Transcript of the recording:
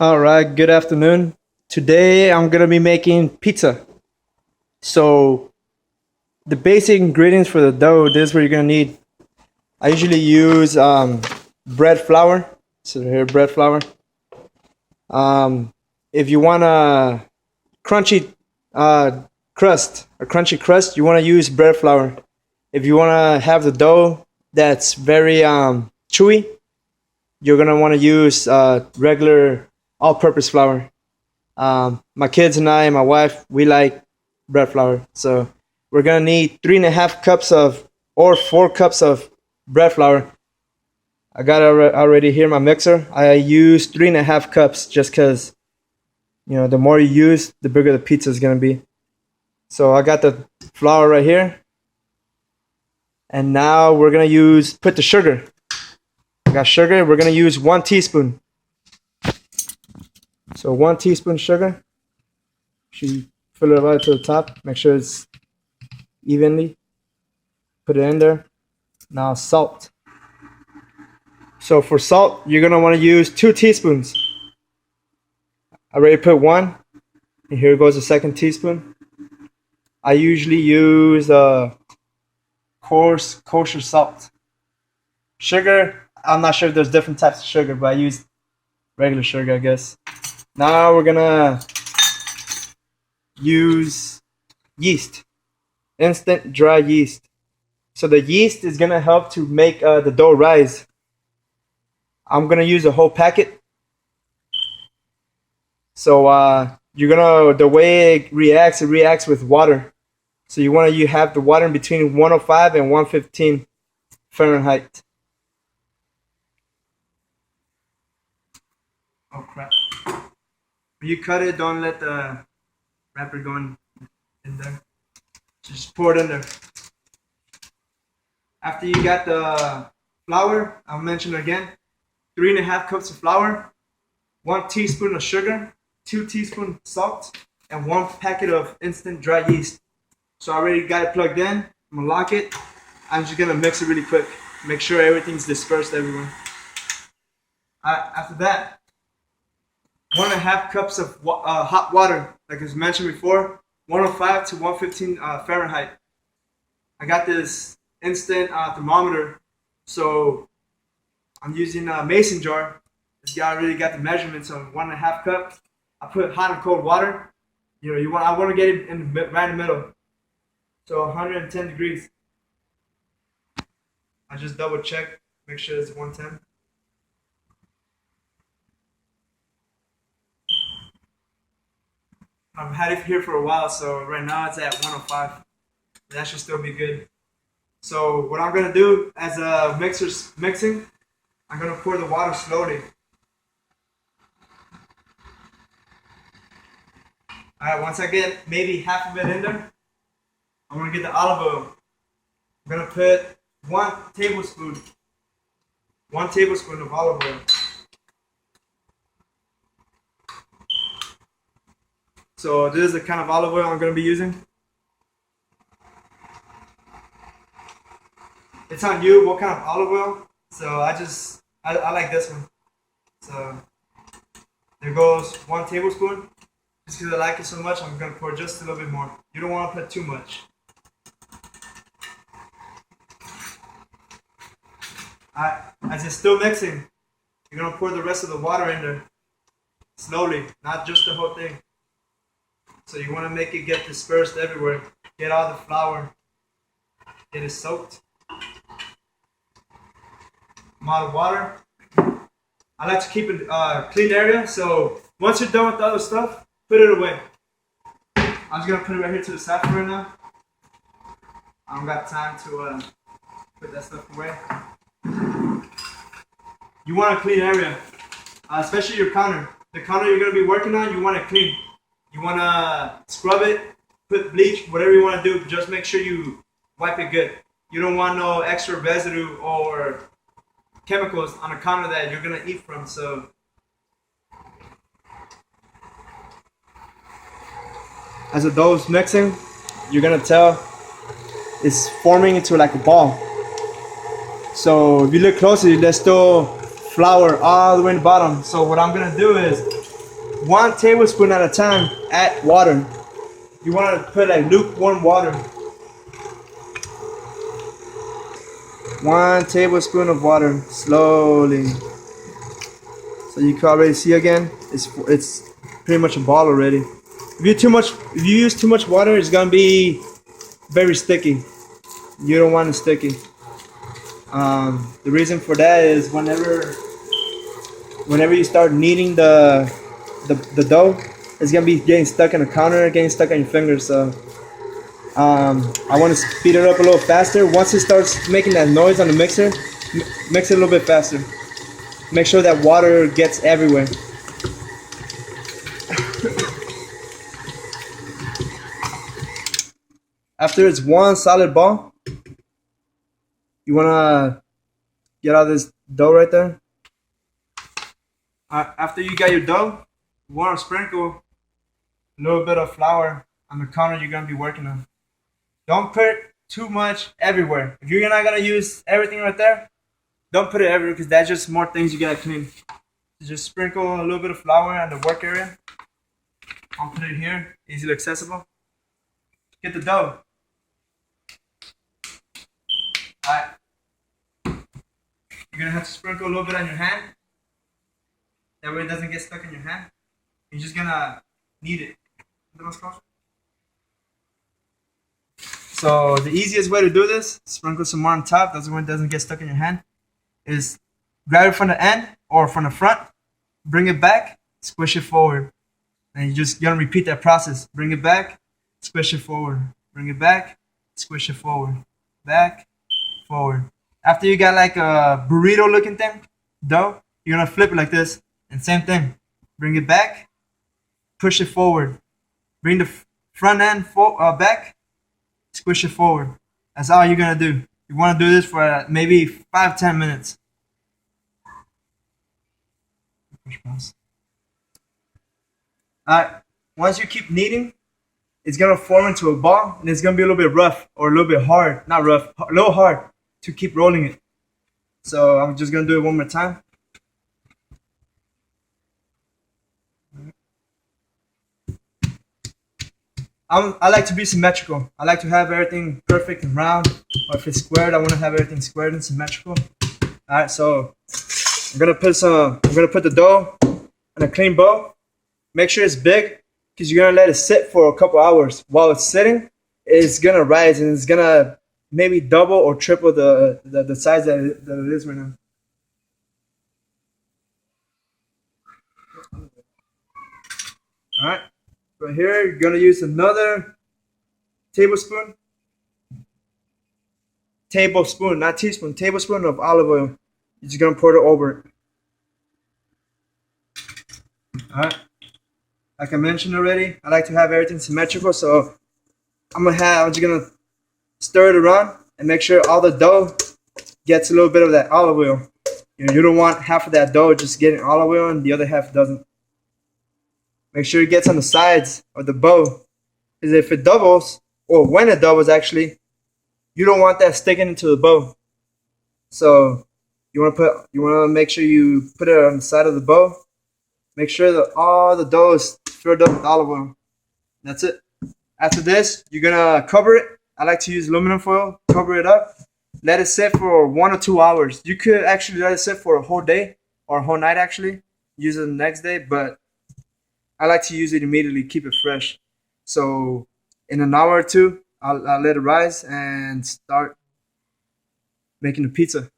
All right, good afternoon. Today I'm gonna be making pizza. So the basic ingredients for the dough, this is what you're gonna need. I usually use bread flour. So here, bread flour. If you want a crunchy uh, crunchy crust, you want to use bread flour. If you want to have the dough that's very chewy, you're gonna want to use regular all-purpose flour. My kids and I and my wife, we like bread flour. So we're gonna need 3.5 cups of or 4 cups of bread flour. I got it already here in my mixer. I use 3.5 cups just because the more you use, the bigger the pizza is gonna be. So I got the flour right here, and now we're gonna put the sugar. I got sugar. We're gonna use 1 teaspoon. So 1 teaspoon sugar. Should fill it right to the top. Make sure it's evenly. Put it in there. Now salt. So for salt, you're gonna want to use 2 teaspoons. I already put one, and here goes the second teaspoon. I usually use coarse kosher salt. Sugar, I'm not sure if there's different types of sugar, but I use regular sugar, I guess. Now we're gonna use yeast, instant dry yeast. So the yeast is gonna help to make the dough rise. I'm gonna use a whole packet. So the way it reacts with water. So you have the water in between 105 and 115 Fahrenheit. Oh crap. When you cut it, don't let the wrapper go in there. Just pour it in there. After you got the flour, I'll mention it again. 3.5 cups of flour, 1 teaspoon of sugar, 2 teaspoons salt, and 1 packet of instant dry yeast. So I already got it plugged in. I'm gonna lock it. I'm just gonna mix it really quick. Make sure everything's dispersed everywhere. After that, 1.5 cups of hot water, like I mentioned before, 105 to 115 Fahrenheit. I got this instant thermometer, so I'm using a mason jar. This guy already got the measurements on 1.5 cup. I put hot and cold water. I want to get it right in the middle. So 110 degrees. I just double check, make sure it's 110. I've had it here for a while, so right now it's at 105. That should still be good. So what I'm gonna do as a mixer's mixing, I'm gonna pour the water slowly. Alright, once I get maybe half of it in there, I'm gonna get the olive oil. I'm gonna put 1 tablespoon of olive oil. So this is the kind of olive oil I'm gonna be using. It's on you what kind of olive oil. So I like this one. So there goes 1 tablespoon. Just because I like it so much, I'm gonna pour just a little bit more. You don't want to put too much. As it's still mixing, you're gonna pour the rest of the water in there slowly, not just the whole thing. So you want to make it get dispersed everywhere. Get all the flour. Get it soaked. Amount of water. I like to keep it clean area. So once you're done with the other stuff, put it away. I'm just gonna put it right here to the side for right now. I don't got time to put that stuff away. You want a clean area, especially your counter. The counter you're gonna be working on, you want it clean. You want to scrub it, put bleach, whatever you want to do. Just make sure you wipe it good. You don't want no extra residue or chemicals on the counter that you're going to eat from. So as the dough's mixing, you're going to tell it's forming into like a ball. So if you look closely, there's still flour all the way in the bottom. So what I'm going to do is 1 tablespoon at a time, add water. You want to put like lukewarm water. 1 tablespoon of water, slowly. So you can already see again, it's pretty much a ball already. If you use too much water, it's gonna be very sticky. You don't want it sticky. The reason for that is whenever you start kneading the dough, it's gonna be getting stuck in the counter, getting stuck on your fingers. So I want to speed it up a little faster. Once it starts making that noise on the mixer, mix it a little bit faster. Make sure that water gets everywhere. After it's one solid ball, you want to get out this dough right there. After you got your dough, you want to sprinkle a little bit of flour on the counter you're going to be working on. Don't put too much everywhere. If you're not going to use everything right there, don't put it everywhere because that's just more things you got to clean. So just sprinkle a little bit of flour on the work area. I'll put it here, easily accessible. Get the dough. Alright. You're going to have to sprinkle a little bit on your hand. That way it doesn't get stuck in your hand. You're just going to knead it. So the easiest way to do this, sprinkle some more on top, that's when it doesn't get stuck in your hand, is grab it from the end or from the front, bring it back, squish it forward. And you're just going to repeat that process. Bring it back, squish it forward. Bring it back, squish it forward. Back, forward. After you got like a burrito looking thing, dough, you're going to flip it like this. And same thing. Bring it back, push it forward. Bring the front end back, squish it forward. That's all you're going to do. You want to do this for maybe 5-10 minutes. Alright, once you keep kneading, it's going to form into a ball and it's going to be a little bit rough or a little bit hard. Not rough, a little hard to keep rolling it. So I'm just going to do it one more time. I like to be symmetrical. I like to have everything perfect and round. Or if it's squared, I want to have everything squared and symmetrical. Alright, so I'm gonna put the dough in a clean bowl. Make sure it's big because you're gonna let it sit for a couple hours. While it's sitting, it's gonna rise and it's gonna maybe double or triple the size that it is right now. Alright. Right here, you're gonna use another tablespoon, not teaspoon, tablespoon of olive oil. You're just gonna pour it over it. Alright. Like I mentioned already, I like to have everything symmetrical, so I'm just gonna stir it around and make sure all the dough gets a little bit of that olive oil. You don't want half of that dough just getting olive oil and the other half doesn't. Make sure it gets on the sides of the bow. Because if it doubles, or when it doubles actually, you don't want that sticking into the bow. So you want to make sure you put it on the side of the bow. Make sure that all the dough is filled up with olive oil. That's it. After this, you're gonna cover it. I like to use aluminum foil. Cover it up. Let it sit for 1 or 2 hours. You could actually let it sit for a whole day or a whole night actually. Use it the next day, but I like to use it immediately, keep it fresh. So in an hour or two, I'll let it rise and start making the pizza.